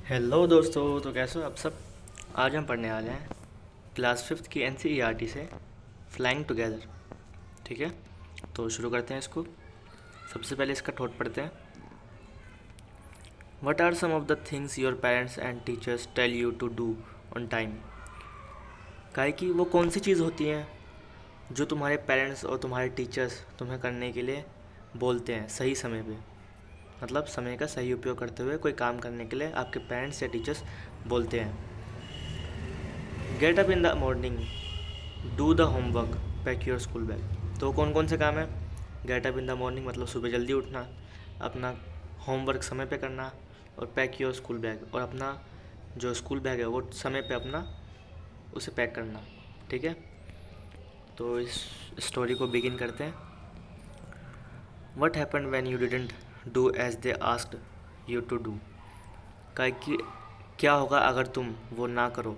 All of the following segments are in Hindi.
हेलो दोस्तों, तो कैसे हो आप सब। आज हम पढ़ने वाले हैं क्लास फिफ्थ की एनसीईआरटी से फ्लाइंग टुगेदर। ठीक है, तो शुरू करते हैं इसको। सबसे पहले इसका ठोट पढ़ते हैं। What are some of the things your parents and teachers tell you to do on time. काहे कि वो कौन सी चीज़ होती हैं जो तुम्हारे पेरेंट्स और तुम्हारे टीचर्स तुम्हें करने के लिए बोलते हैं सही समय पे। मतलब समय का सही उपयोग करते हुए कोई काम करने के लिए आपके पेरेंट्स या टीचर्स बोलते हैं। Get up in the morning, do the homework, pack your school bag. तो कौन कौन से काम है। Get up in the morning मतलब सुबह जल्दी उठना, अपना होमवर्क समय पे करना, और पैक योर स्कूल बैग, और अपना जो स्कूल बैग है वो समय पे अपना उसे पैक करना। ठीक है, तो इस स्टोरी को बिगिन करते हैं। What happen when you didn't do as they asked you to do. का कि क्या होगा अगर तुम वो ना करो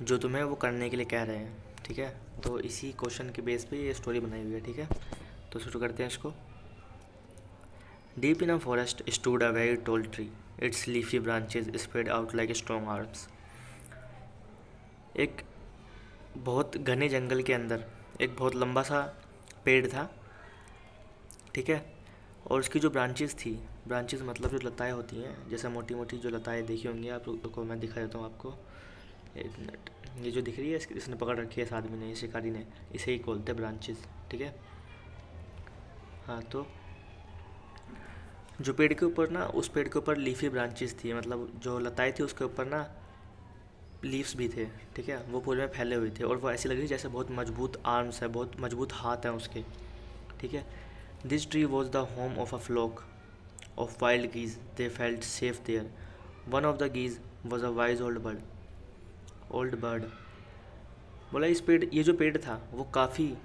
जो तुम्हें वो करने के लिए कह रहे हैं। ठीक है, तो इसी क्वेश्चन के बेस पे ये स्टोरी बनाई हुई है। ठीक है, तो शुरू करते हैं इसको। Deep in a forest stood a very tall tree, it's leafy branches spread out like strong arms. एक बहुत घने जंगल के अंदर एक बहुत लंबा सा पेड़ था। ठीक है, और उसकी जो ब्रांचेस थी, ब्रांचेस मतलब जो लताएं होती हैं, जैसे मोटी मोटी जो लताएं देखी होंगी आप लोग को, मैं दिखा देता हूँ आपको। एक मिनट, ये जो दिख रही है इसने पकड़ रखी है इस आदमी ने, इस शिकारी ने, इसे ही बोलते हैं ब्रांचेस। ठीक है, हाँ, तो जो पेड़ के ऊपर ना, उस पेड़ के ऊपर लीफी ब्रांचेस थी, मतलब जो लताएं थी उसके ऊपर ना लीव्स भी थे। ठीक है, वो पूरे में फैले हुए थे और वो ऐसी लग रही जैसे बहुत मजबूत आर्म्स है, बहुत मजबूत हाथ हैं उसके। ठीक है, this tree was the home of a flock of wild geese, they felt safe there. One of the geese was a wise old bird. बोला इस पेड़, ये जो पेड़ था वो काफ़ी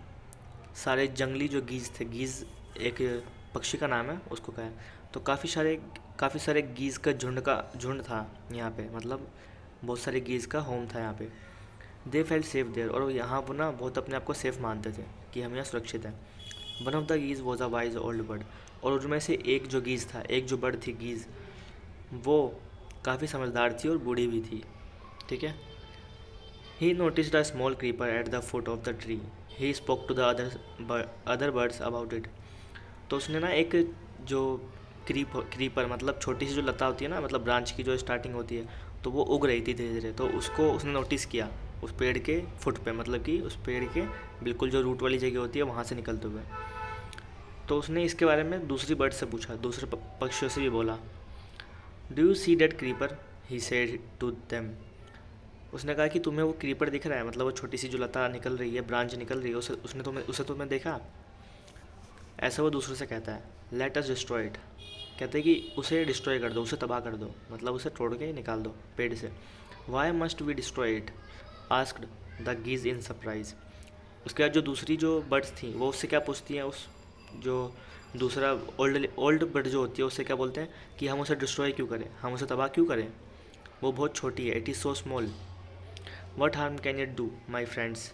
सारे जंगली जो गीज थे, गीज एक पक्षी का नाम है, उसको कहा है। तो काफ़ी सारे गीज का झुंड था यहाँ पे, मतलब बहुत सारे गीज का होम था यहाँ पे। दे फेल्ट सेफ देयर, और यहाँ पर ना बहुत अपने आप को सेफ मानते थे कि हम यहाँ सुरक्षित हैं। One of the geese was a wise old bird, और उनमें से एक जो गीज था, एक जो बर्ड थी गीज, वो काफ़ी समझदार थी और बूढ़ी भी थी। ठीक है, he noticed a small creeper at the foot of the tree, he spoke to the other birds about it. तो उसने ना एक जो क्रीपर मतलब छोटी सी जो लता होती है ना, मतलब ब्रांच की जो स्टार्टिंग होती है, तो वो उग रही थी धीरे धीरे, तो उसको उसने नोटिस किया उस पेड़ के फुट पे, मतलब कि उस पेड़ के बिल्कुल जो रूट वाली जगह होती है वहाँ से निकलते हुए। तो उसने इसके बारे में दूसरी बर्ड से पूछा, दूसरे पक्षियों से भी बोला। Do you see that creeper, he said to them. उसने कहा कि तुम्हें वो क्रीपर दिख रहा है, मतलब वो छोटी सी जो लता निकल रही है, ब्रांच निकल रही है, उसे तुम्हें देखा। ऐसा वो दूसरों से कहता है। लेट अस डिस्ट्रॉय इट, कहते हैं कि उसे डिस्ट्रॉय कर दो, उसे तबाह कर दो, मतलब उसे तोड़ के निकाल दो पेड़ से। Why must we destroy it, asked the geese in surprise. उसके बाद जो दूसरी जो बर्ड्स थी वो उससे क्या पूछती हैं, उस जो दूसरा ओल्ड ओल्ड बर्ड जो होती है उससे क्या बोलते हैं कि हम उसे डिस्ट्रॉय क्यों करें, हम उसे तबाह क्यों करें, वो बहुत छोटी है, it is so small. What harm can it do my friends.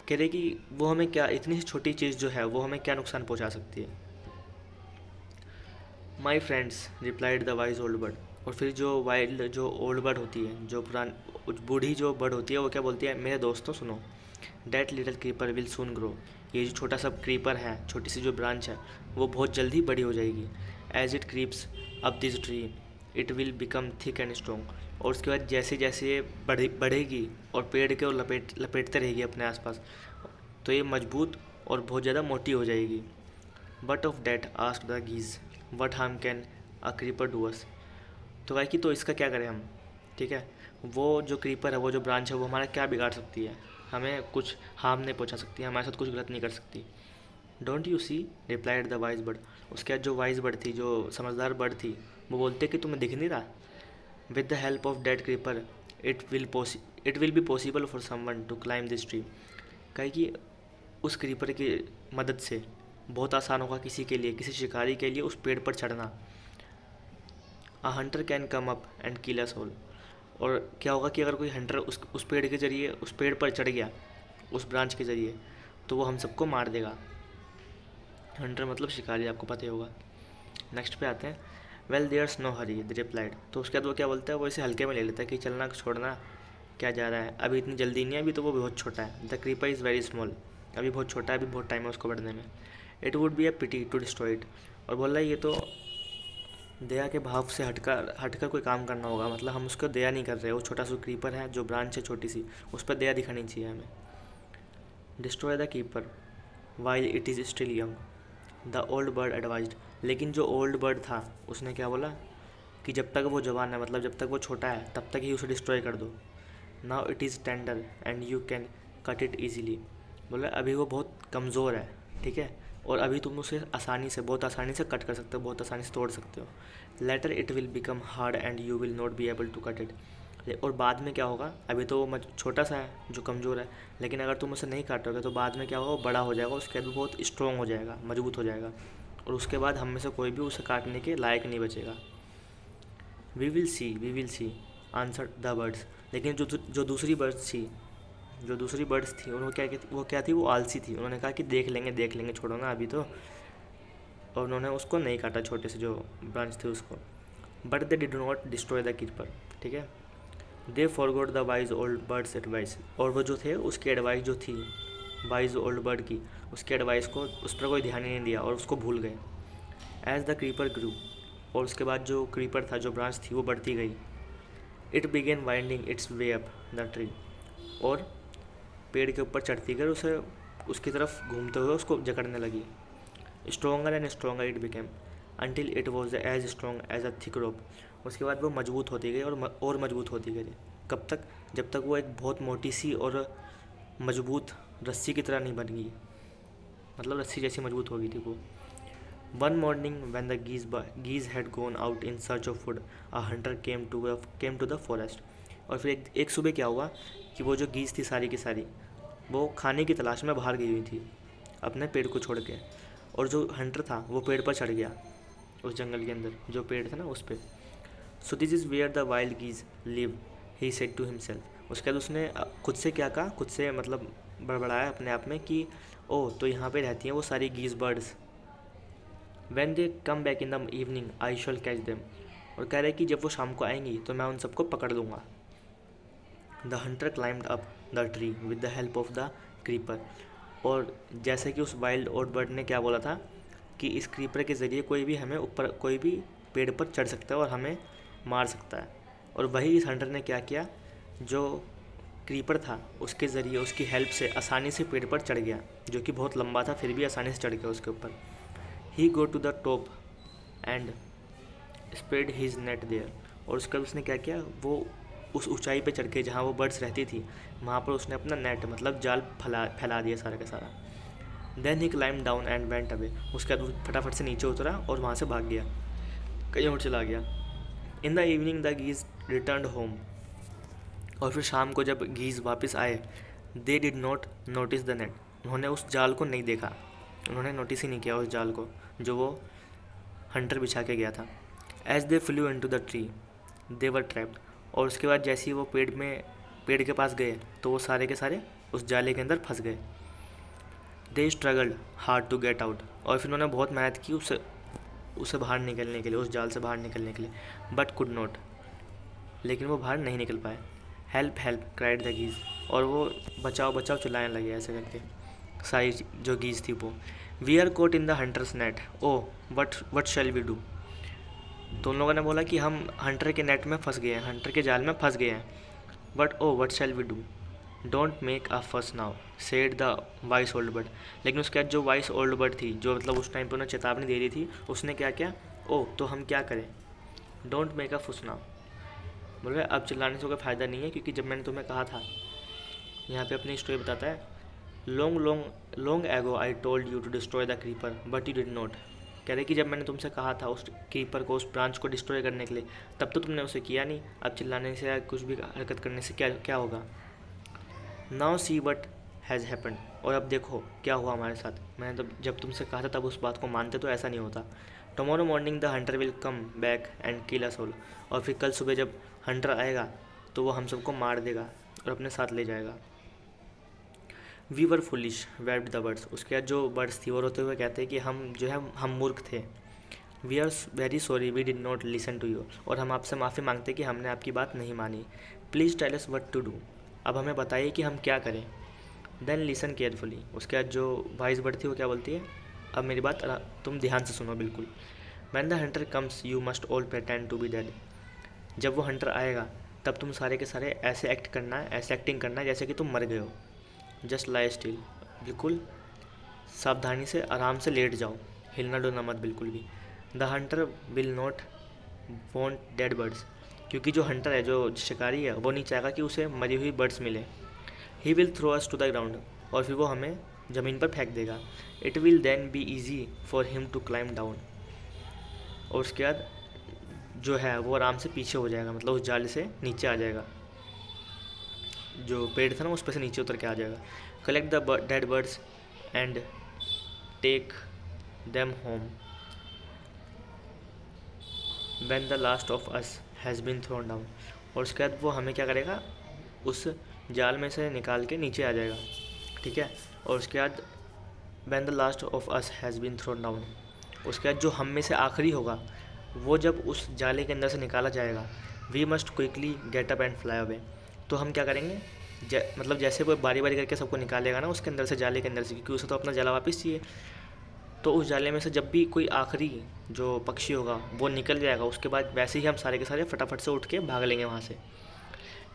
कह रहे कि वो हमें क्या, इतनी सी छोटी चीज़ जो है वो हमें क्या नुकसान पहुंचा सकती है। My friends replied the wise old bird. और फिर जो वाइल्ड जो ओल्ड बर्ड होती है, जो बूढ़ी जो बर्ड होती है, वो क्या बोलती है, मेरे दोस्तों सुनो। That little creeper will soon grow, ये जो छोटा सा क्रीपर है, छोटी सी जो ब्रांच है, वो बहुत जल्दी बड़ी हो जाएगी। As it creeps up this tree, it will become thick and strong. और उसके बाद जैसे जैसे ये बढ़ेगी और पेड़ के और लपेटते रहेगी अपने आसपास, तो ये मजबूत और बहुत ज़्यादा मोटी हो जाएगी। But of that ask the geese, what harm can a creeper do us. तो कहा कि तो इसका क्या करें हम। ठीक है, वो जो क्रीपर है, वो जो ब्रांच है, वो हमारा क्या बिगाड़ सकती है, हमें कुछ हार्म नहीं पहुंचा सकती, हमारे साथ कुछ गलत नहीं कर सकती। Don't you see, replied the wise bird. उसके बाद जो वाइज बर्ड थी, जो समझदार बर्ड थी, वो बोलते कि तुम्हें दिख नहीं रहा। With the help of that creeper it will be possible for someone to climb this tree. कहे कि उस क्रीपर की मदद से बहुत आसान होगा किसी के लिए, किसी शिकारी के लिए उस पेड़ पर चढ़ना। अ Hunter can come up and kill us all. और क्या होगा कि अगर कोई हंटर उस पेड़ के ज़रिए उस पेड़ पर चढ़ गया, उस ब्रांच के ज़रिए, तो वो हम सबको मार देगा। हंटर मतलब शिकारी, आपको पता ही होगा। नेक्स्ट पे आते हैं। Well there's no hurry they replied. तो उसके बाद वो क्या बोलता है, वो इसे हल्के में ले लेता है कि चलना छोड़ना क्या जा रहा है, अभी इतनी जल्दी नहीं है, अभी तो वो बहुत छोटा है। The creeper is very small, अभी बहुत छोटा है, अभी बहुत टाइम है उसको बढ़ने में। It would be a pity to destroy it. और बोल रहा है ये तो दया के भाव से हटकर हटकर कोई काम करना होगा, मतलब हम उसको दया नहीं कर रहे, वो छोटा सा क्रीपर है जो ब्रांच है छोटी सी, उस पर दया दिखानी चाहिए हमें। Destroy the keeper while it is still young the old bird advised. लेकिन जो ओल्ड बर्ड था उसने क्या बोला कि जब तक वो जवान है, मतलब जब तक वो छोटा है तब तक ही उसे डिस्ट्रॉय कर दो। Now it is tender and you can cut it easily. बोला अभी वो बहुत कमज़ोर है, ठीक है, और अभी तुम उसे आसानी से, बहुत आसानी से कट कर सकते हो, बहुत आसानी से तोड़ सकते हो। Later it will become hard and you will not be able to cut it. और बाद में क्या होगा, अभी तो वो छोटा सा है जो कमज़ोर है, लेकिन अगर तुम उसे नहीं काटोगे तो बाद में क्या होगा, वो बड़ा हो जाएगा, उसके बाद वो बहुत स्ट्रॉन्ग हो जाएगा, मजबूत हो जाएगा, और उसके बाद हम में से कोई भी उसे काटने के लायक नहीं बचेगा। We will see answer the birds. लेकिन जो दूसरी बर्ड्स थी, उन्होंने क्या थी, वो आलसी थी, उन्होंने कहा कि देख लेंगे, छोड़ो ना अभी तो, और उन्होंने उसको नहीं काटा, छोटे से जो ब्रांच थी उसको। But they did not destroy the keeper, ठीक है। They forgot the wise old bird's advice. और वो जो थे उसकी एडवाइस जो थी वाइज ओल्ड बर्ड की, उसकी एडवाइस को, उस पर कोई ध्यान ही नहीं दिया और उसको भूल गए। एज द क्रीपर ग्रू, और उसके बाद जो क्रीपर था, जो ब्रांच थी, वो बढ़ती गई। It began winding it's way up the tree, और पेड़ के ऊपर चढ़ती गई, उसे उसकी तरफ घूमते हुए उसको जकड़ने लगी। Stronger and stronger it became until it was as strong as a thick rope. उसके बाद वो मजबूत होती गई और मजबूत होती गई। कब तक, जब तक वो एक बहुत मोटी सी और मजबूत रस्सी की तरह नहीं बन गई, मतलब रस्सी जैसी मजबूत हो गई थी वो। One morning when the geese had gone out in search of food a hunter came to the forest. और फिर एक सुबह क्या हुआ कि वो जो गीज थी सारी की सारी, वो खाने की तलाश में बाहर गई हुई थी अपने पेड़ को छोड़ के, और जो हंटर था वो पेड़ पर चढ़ गया, उस जंगल के अंदर जो पेड़ था ना उस पर। So this is where the wild geese live, he said to himself. उसके बाद उसने खुद से क्या कहा, खुद से मतलब बड़बड़ाया अपने आप में कि ओह, तो यहाँ पे रहती हैं वो सारी geese birds. When they come back in the evening I shall catch them. और कह रहे कि जब वो शाम को आएंगी तो मैं उन सबको पकड़ लूँगा। The Hunter climbed up the tree with the help of the creeper. और जैसे कि उस वाइल्ड ओट बर्ड ने क्या बोला था कि इस क्रीपर के ज़रिए कोई भी हमें ऊपर, कोई भी पेड़ पर चढ़ सकता है और हमें मार सकता है। और वही इस हंटर ने क्या किया, जो क्रीपर था उसके ज़रिए, उसकी हेल्प से आसानी से पेड़ पर चढ़ गया, जो कि बहुत लंबा था, फिर भी आसानी से चढ़ गया उसके ऊपर। He go to the top and spread his net there. और उसके बाद उसने क्या किया, वो उस ऊंचाई पे चढ़ के जहाँ वो बर्ड्स रहती थी, वहाँ पर उसने अपना नेट, मतलब जाल फैला दिया सारा का सारा। Then he climb down and went away. उसके बाद वो फटाफट से नीचे उतरा और वहाँ से भाग गया, कहीं और चला गया। In the evening the geese return home. और फिर शाम को जब गीज वापस आए, they did not notice the net. उन्होंने उस जाल को नहीं देखा, उन्होंने नोटिस ही नहीं किया उस जाल को जो वो हंटर बिछा के गया था। As they flew into the tree they were trapped. और उसके बाद जैसे ही वो पेड़ के पास गए तो वो सारे के सारे उस जाले के अंदर फंस गए। They struggled hard to get out. और फिर उन्होंने बहुत मेहनत की उसे बाहर निकलने के लिए, उस जाल से बाहर निकलने के लिए, बट कुड नॉट। लेकिन वो बाहर नहीं निकल पाए। Help help cried the geese. और वो बचाओ बचाओ चिल्लाने लगे ऐसे करके सारी जो गीज थी वो। We are caught in the hunter's net oh what shall we do. तो उन लोगों ने बोला कि हम हंटर के नेट में फंस गए हैं, हंटर के जाल में फंस गए हैं। But oh what shall we do don't make a fuss now said the wise old bird. लेकिन उसके बाद जो वाइस ओल्ड बर्ड थी, जो मतलब उस टाइम पर उन्हें चेतावनी दे रही थी, उसने क्या किया, ओ तो हम क्या करें, डोंट मेक अ फुस नाउ। बोल रहे अब चिल्लाने से कोई फ़ायदा नहीं है, क्योंकि जब मैंने तुम्हें कहा था, यहाँ पे अपनी स्टोरी बताता है, long ago I told you to destroy the creeper but you did not. कह रहे कि जब मैंने तुमसे कहा था उस क्रीपर को, उस ब्रांच को डिस्ट्रॉय करने के लिए, तब तो तुमने उसे किया नहीं। अब चिल्लाने से या कुछ भी हरकत करने से क्या क्या होगा। Now see what has happened. और अब देखो क्या हुआ हमारे साथ। मैंने जब तुमसे कहा था तब उस बात को मानते तो ऐसा नहीं होता। Tomorrow morning the Hunter will come back and kill us all. और फिर कल सुबह जब हंटर आएगा तो वो हम सबको मार देगा और अपने साथ ले जाएगा। We were foolish wept the birds. उसके बाद जो बर्ड्स थी वो रोते हुए कहते हैं कि हम जो है हम मूर्ख थे। We are very sorry we did not listen to you, और हम आपसे माफ़ी मांगते कि हमने आपकी बात नहीं मानी। Please tell us what to do, अब हमें बताइए कि हम क्या करें। देन लिसन केयरफुली, उसके बाद जो वॉइस वर्ड थी वो क्या बोलती है, अब मेरी बात तुम ध्यान से सुनो बिल्कुल। When the hunter comes you must all pretend to be dead, जब वो हंटर आएगा तब तुम सारे के सारे ऐसे एक्ट करना है, ऐसे एक्टिंग करना है जैसे कि तुम मर गए हो। जस्ट लाई स्टिल, बिल्कुल सावधानी से आराम से लेट जाओ, हिलना डुलना मत बिल्कुल भी। The Hunter will not want dead birds, क्योंकि जो हंटर है, जो शिकारी है, वो नहीं चाहेगा कि उसे मरी हुई बर्ड्स मिले। He will throw us to the ground, और फिर वो हमें ज़मीन पर फेंक देगा। It will then be easy for him to climb down, और उसके बाद जो है वो आराम से पीछे हो जाएगा, मतलब उस जाल से नीचे आ जाएगा, जो पेड़ था ना उस पर से नीचे उतर के आ जाएगा। Collect the dead birds and take them home when the last of us has been thrown down, और उसके बाद वो हमें क्या करेगा, उस जाल में से निकाल के नीचे आ जाएगा, ठीक है। और उसके बाद when the last of us has been thrown down, उसके बाद जो हम में से आखिरी होगा वो जब उस जाले के अंदर से निकाला जाएगा, we must quickly get up and fly away, तो हम क्या करेंगे, मतलब जैसे वो बारी बारी करके सबको निकालेगा ना उसके अंदर से, जाले के अंदर से, क्योंकि उसे तो अपना जाला वापस चाहिए। तो उस जाले में से जब भी कोई आखिरी जो पक्षी होगा वो निकल जाएगा, उसके बाद वैसे ही हम सारे के सारे फटाफट से उठ के भाग लेंगे वहाँ से।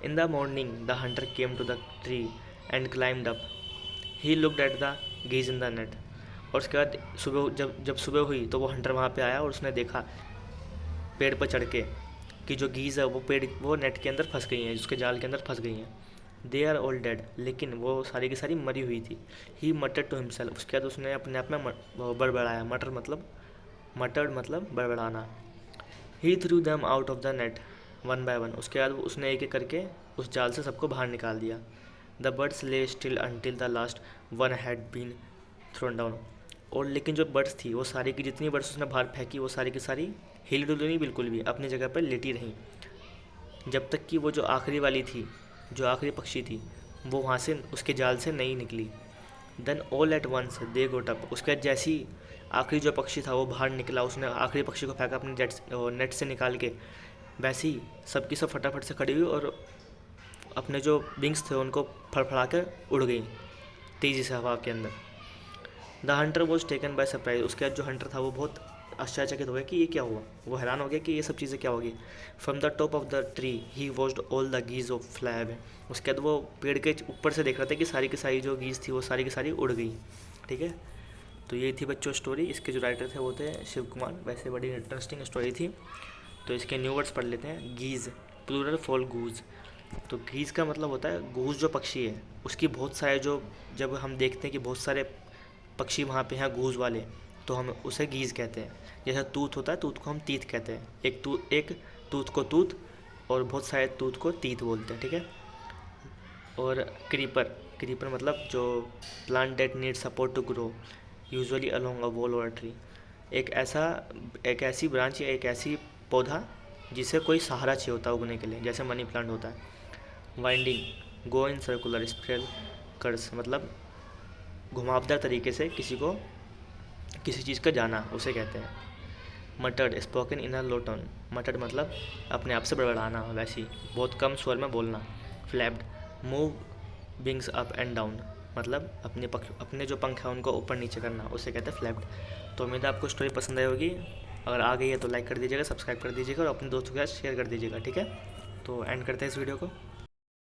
In the morning the hunter came to the tree and climbed up, he looked at the geese in the net, और उसके बाद सुबह जब सुबह हुई तो वो हंटर वहाँ पे आया और उसने देखा पेड़ पर चढ़ के कि जो गीज़ है वो नेट के अंदर फंस गई हैं, उसके जाल के अंदर फंस गई हैं। दे आर ऑल डेड, लेकिन वो सारी की सारी मरी हुई थी। ही मटर्ड टू हिमसेल्फ, उसके बाद उसने अपने आप में बड़बड़ाया, मटर्ड मतलब बड़बड़ाना। He threw them out of the net one by one, उसके बाद उसने एक एक करके उस जाल से सबको बाहर निकाल दिया। The birds lay still until the last one had been thrown down, और लेकिन जो बर्ड्स थी वो सारी की जितनी बर्ड्स उसने बाहर फेंकी वो सारी की सारी हिल डुली नहीं, बिल्कुल भी अपनी जगह पर लेटी रहीं, जब तक कि वो जो आखिरी वाली थी, जो आखिरी पक्षी थी, वो वहाँ से उसके जाल से नहीं निकली। Then all at once they got up, उसके बाद जैसे ही आखिरी जो पक्षी था वो बाहर निकला, उसने आखिरी पक्षी को फेंका अपने नेट से निकाल के, वैसे ही सबकी सब फटाफट से खड़ी हुई और अपने जो विंग्स थे उनको फड़फड़ा कर उड़ गई तेज़ी से हवा के अंदर। The Hunter was taken by surprise, उसके बाद जो हंटर था वो बहुत आश्चर्यचकित हो गया कि ये क्या हुआ, वो हैरान हो गया कि ये सब चीज़ें क्या होगी। From the top of the tree he watched all the geese of fly away, उसके बाद वो पेड़ के ऊपर से देख रहा था कि सारी की सारी जो गीज थी वो सारी की सारी उड़ गई, ठीक है। तो ये थी बच्चों स्टोरी, इसके जो राइटर थे वो थे शिव कुमार, वैसे बड़ी इंटरेस्टिंग स्टोरी थी। तो इसके न्यू वर्ड्स पढ़ लेते हैं। गीज प्लूरल फॉर गूज, तो गीज का मतलब होता है गूज, जो पक्षी है उसकी बहुत सारे जो, जब हम देखते हैं कि बहुत सारे पक्षी वहाँ पे हैं गूज वाले, तो हम उसे गीज कहते हैं। जैसे तूत होता है, तूत को हम तीत कहते हैं, एक तूत को तूत और बहुत सारे तूत को तीत बोलते हैं, ठीक है। और क्रीपर मतलब जो plant that need support to grow usually along a wall और ट्री, एक ऐसी ब्रांच या एक ऐसी पौधा जिसे कोई सहारा चाहिए होता है उगने के लिए, जैसे मनी प्लांट होता है। Winding go in circular spiral कर्स, मतलब घुमावदार तरीके से किसी चीज़ का जाना उसे कहते हैं। मटर्ड spoken in a low tone, मटर्ड मतलब अपने आप से बड़बड़ाना, वैसे ही बहुत कम स्वर में बोलना। Flapped move wings up and down, मतलब अपने जो पंख हैं उनको ऊपर नीचे करना, उसे कहते हैं फ्लैप्ड। तो उम्मीद है आपको स्टोरी पसंद आई होगी, अगर आ गई है तो लाइक कर दीजिएगा, सब्सक्राइब कर दीजिएगा और अपने दोस्तों के साथ शेयर कर दीजिएगा, ठीक है। तो एंड करते हैं इस वीडियो को।